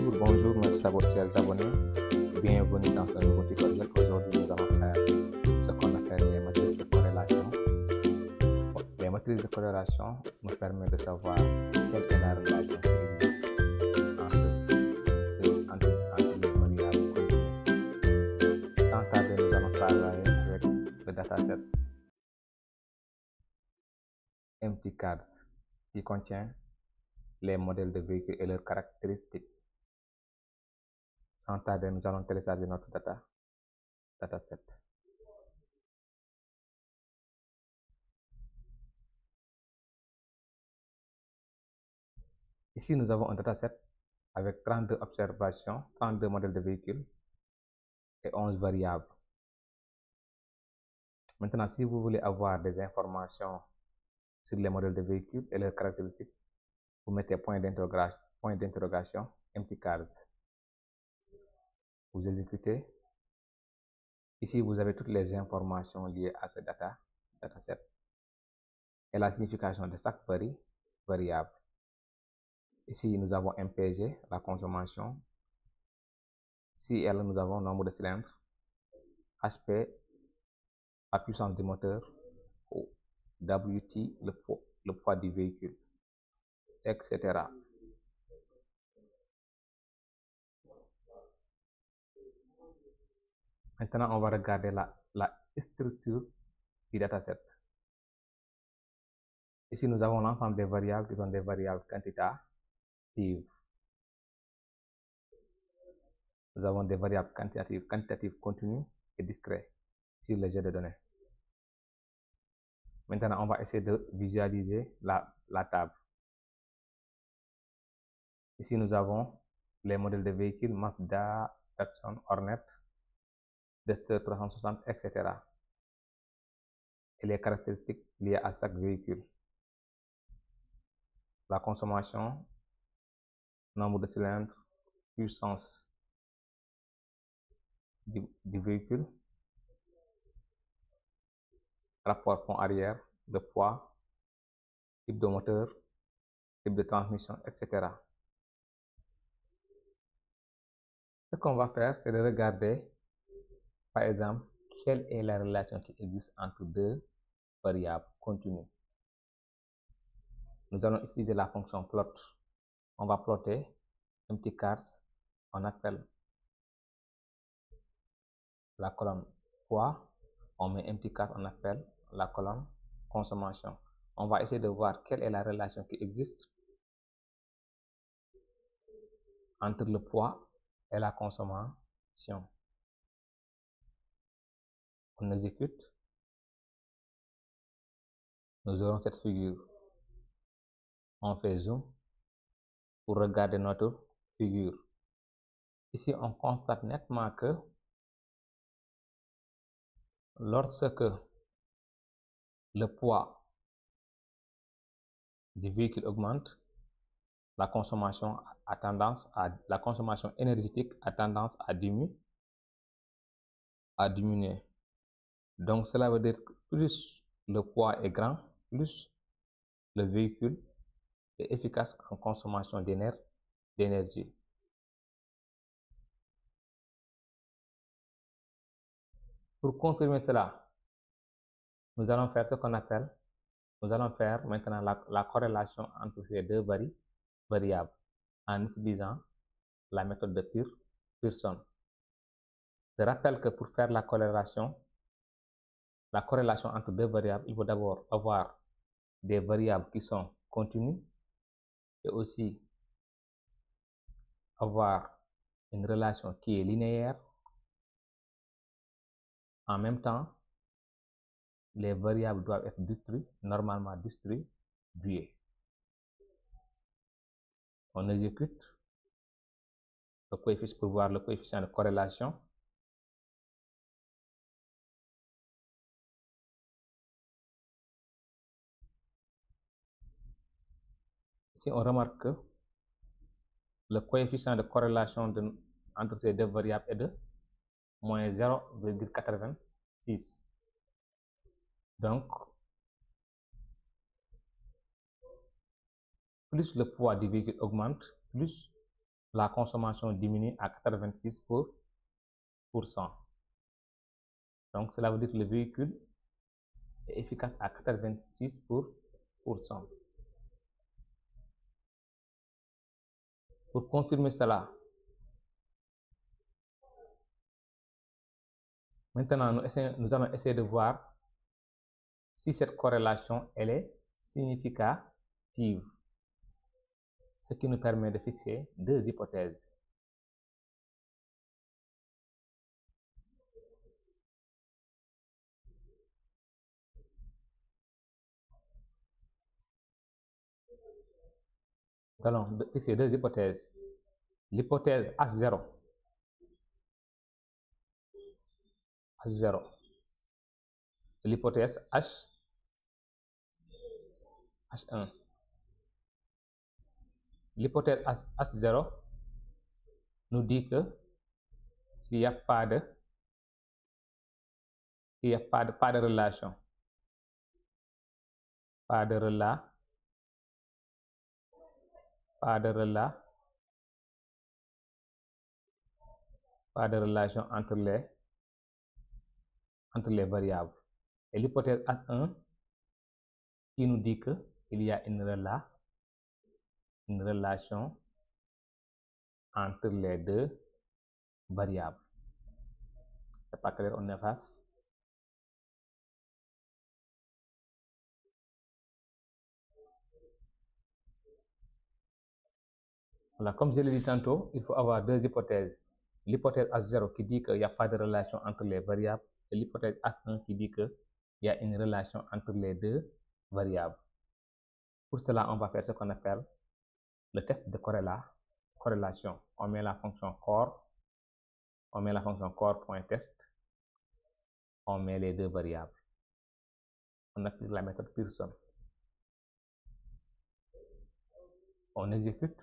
Bonjour, merci à vos chers abonnés. Bienvenue dans ce nouveau tutoriel. Aujourd'hui, nous allons faire ce qu'on appelle les matrices de corrélation. Les matrices de corrélation nous permettent de savoir quelle est la relation qui existe entre les variables continues. Sans tarder, nous allons travailler avec le dataset Empty Cards qui contient les modèles de véhicules et leurs caractéristiques. Sans tarder, nous allons télécharger notre dataset. Ici, nous avons un dataset avec 32 observations, 32 modèles de véhicules et 11 variables. Maintenant, si vous voulez avoir des informations sur les modèles de véhicules et leurs caractéristiques, vous mettez point d'interrogation, Empty Cards. Vous exécutez. Ici, vous avez toutes les informations liées à ce dataset et la signification de chaque variable. Ici, nous avons MPG, la consommation. CL, nous avons nombre de cylindres. HP, la puissance du moteur. WT, le poids du véhicule, etc. Maintenant, on va regarder la structure du dataset. Ici, nous avons l'ensemble des variables qui sont des variables quantitatives. Nous avons des variables quantitatives continues et discrètes sur le jet de données. Maintenant, on va essayer de visualiser la table. Ici, nous avons les modèles de véhicules Mazda, Datsun, Hornet, Duster 360, etc. Et les caractéristiques liées à chaque véhicule. La consommation, nombre de cylindres, puissance du véhicule, rapport pont arrière, le poids, type de moteur, type de transmission, etc. Ce qu'on va faire, c'est de regarder, par exemple, quelle est la relation qui existe entre deux variables continues. Nous allons utiliser la fonction plot. On va plotter Empty Cards. On appelle la colonne poids. On met Empty Card, on appelle la colonne consommation. On va essayer de voir quelle est la relation qui existe entre le poids et la consommation. On exécute. Nous aurons cette figure. On fait zoom pour regarder notre figure. Ici, on constate nettement que lorsque le poids du véhicule augmente, la consommation énergétique a tendance à diminuer. Donc, cela veut dire que plus le poids est grand, plus le véhicule est efficace en consommation d'énergie. Pour confirmer cela, nous allons faire ce qu'on appelle, nous allons faire maintenant la corrélation entre ces deux variables en utilisant la méthode de Pearson. Je rappelle que pour faire la corrélation entre deux variables, il faut d'abord avoir des variables qui sont continues et aussi avoir une relation qui est linéaire. En même temps, les variables doivent être normalement distribuées. On exécute le coefficient pour voir le coefficient de corrélation. Ici, on remarque que le coefficient de corrélation entre ces deux variables est de moins 0,86. Donc, plus le poids du véhicule augmente, plus la consommation diminue à 86%. Donc, cela veut dire que le véhicule est efficace à 86%. Pour confirmer cela, maintenant, nous allons essayer de voir si cette corrélation elle est significative, ce qui nous permet de fixer deux hypothèses. Nous allons fixer deux hypothèses. L'hypothèse H0, et l'hypothèse H1. L'hypothèse H0 nous dit que il n'y a pas de relation. Pas de relation entre les variables. Et l'hypothèse H1 qui nous dit que il y a une relation entre les deux variables. C'est pas clair, on efface. Voilà, comme je l'ai dit tantôt, il faut avoir deux hypothèses. L'hypothèse H0 qui dit qu'il n'y a pas de relation entre les variables et l'hypothèse H1 qui dit qu'il y a une relation entre les deux variables. Pour cela, on va faire ce qu'on appelle le test de corrélation. On met la fonction core.test, on met les deux variables. On applique la méthode Pearson. On exécute.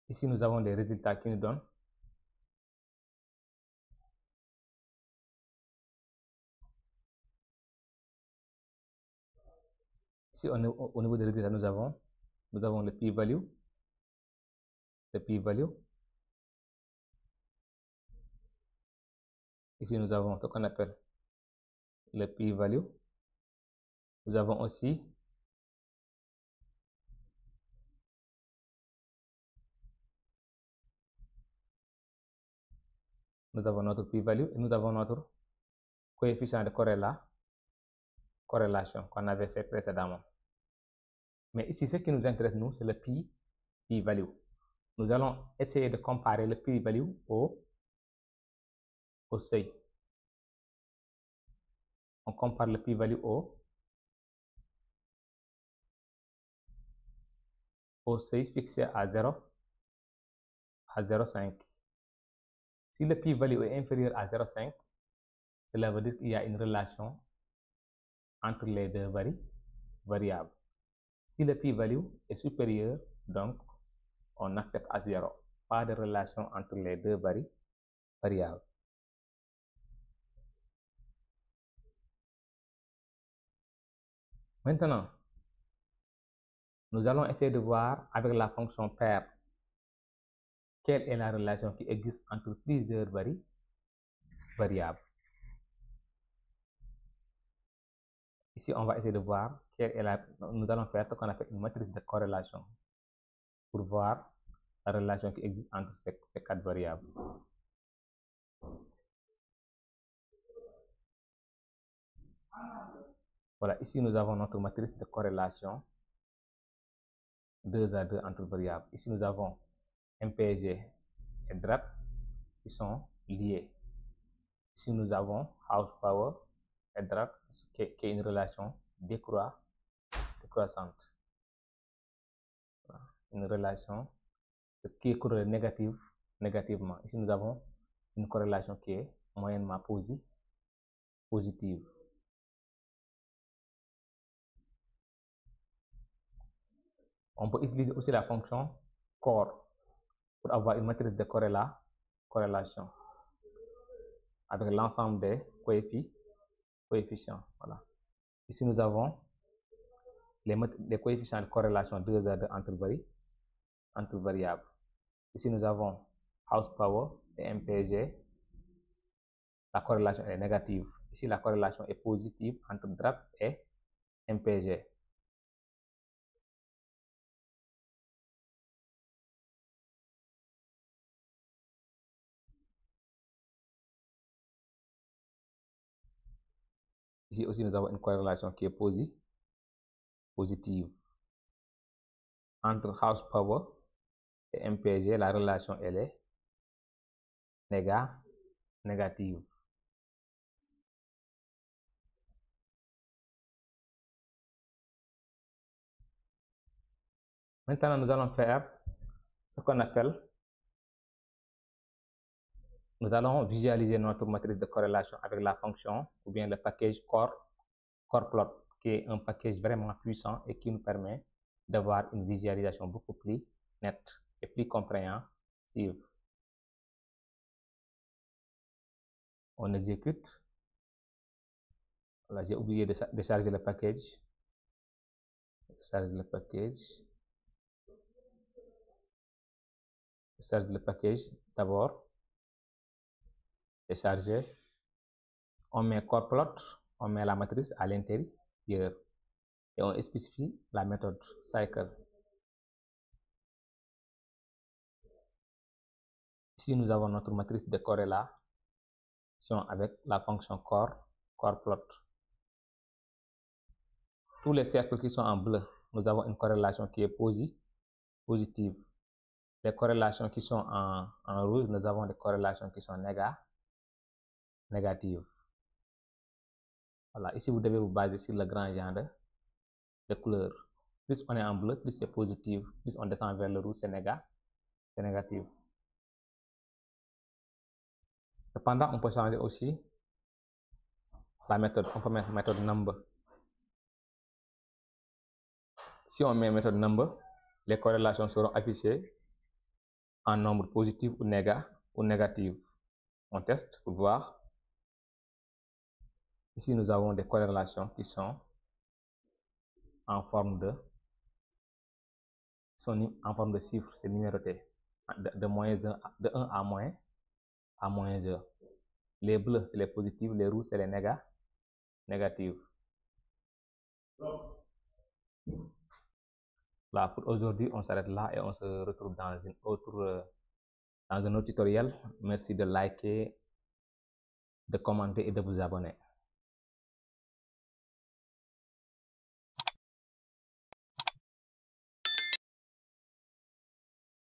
Ici, nous avons des résultats qui nous donnent ici au niveau des résultats, nous avons le p-value. Ici, nous avons ce qu'on appelle le p-value. Nous avons aussi notre p-value et nous avons notre coefficient de corrélation qu'on avait fait précédemment. Mais ici, ce qui nous intéresse, nous, c'est le p-value. Nous allons essayer de comparer le p-value au seuil. On compare le p-value au seuil fixé à 0,5. Si le p-value est inférieur à 0,5, cela veut dire qu'il y a une relation entre les deux variables. Si le p-value est supérieur, donc on accepte à 0. Pas de relation entre les deux variables. Maintenant, nous allons essayer de voir avec la fonction pair quelle est la relation qui existe entre plusieurs variables. Ici, on va essayer de voir nous allons faire ce qu'on appelle une matrice de corrélation pour voir la relation qui existe entre ces quatre variables. Voilà, ici nous avons notre matrice de corrélation 2 à 2 entre variables. Ici nous avons MPG et DRAP qui sont liés. Ici nous avons house power et DRAP qui est une relation décroissante. Voilà, une relation qui est corrélée négativement. Ici nous avons une corrélation qui est moyennement positive. On peut utiliser aussi la fonction core pour avoir une matrice de corrélation avec l'ensemble des coefficients. Voilà. Ici, nous avons les coefficients de corrélation 2 à 2 entre entre variables. Ici, nous avons house power et MPG. La corrélation est négative. Ici, la corrélation est positive entre DRAP et MPG. Ici aussi, nous avons une corrélation qui est positive. Entre house power et MPG, la relation elle est négative. Maintenant, nous allons faire ce qu'on appelle, nous allons visualiser notre matrice de corrélation avec la fonction ou bien le package CorePlot, qui est un package vraiment puissant et qui nous permet d'avoir une visualisation beaucoup plus nette et plus compréhensive. On exécute. Voilà, j'ai oublié de charger le package. Charge le package. Charge le package d'abord. C'est chargé. On met CorePlot, on met la matrice à l'intérieur et on spécifie la méthode cycle. Ici, nous avons notre matrice de corrélation avec la fonction CorePlot. Tous les cercles qui sont en bleu, nous avons une corrélation qui est positive. Les corrélations qui sont en rouge, nous avons des corrélations qui sont négatives. Voilà, ici vous devez vous baser sur le grand genre de couleurs. Plus on est en bleu, plus c'est positif. Plus on descend vers le rouge, c'est négatif. Cependant, on peut changer aussi la méthode. On peut mettre méthode number. Si on met méthode number, les corrélations seront affichées en nombre positif ou négatif. On teste pour voir. Ici, nous avons des corrélations qui sont en forme de chiffres, c'est numéroté, de 1 à moins 1. Les bleus, c'est les positifs, les rouges, c'est les négatifs. Là, pour aujourd'hui, on s'arrête là et on se retrouve dans un autre tutoriel. Merci de liker, de commenter et de vous abonner.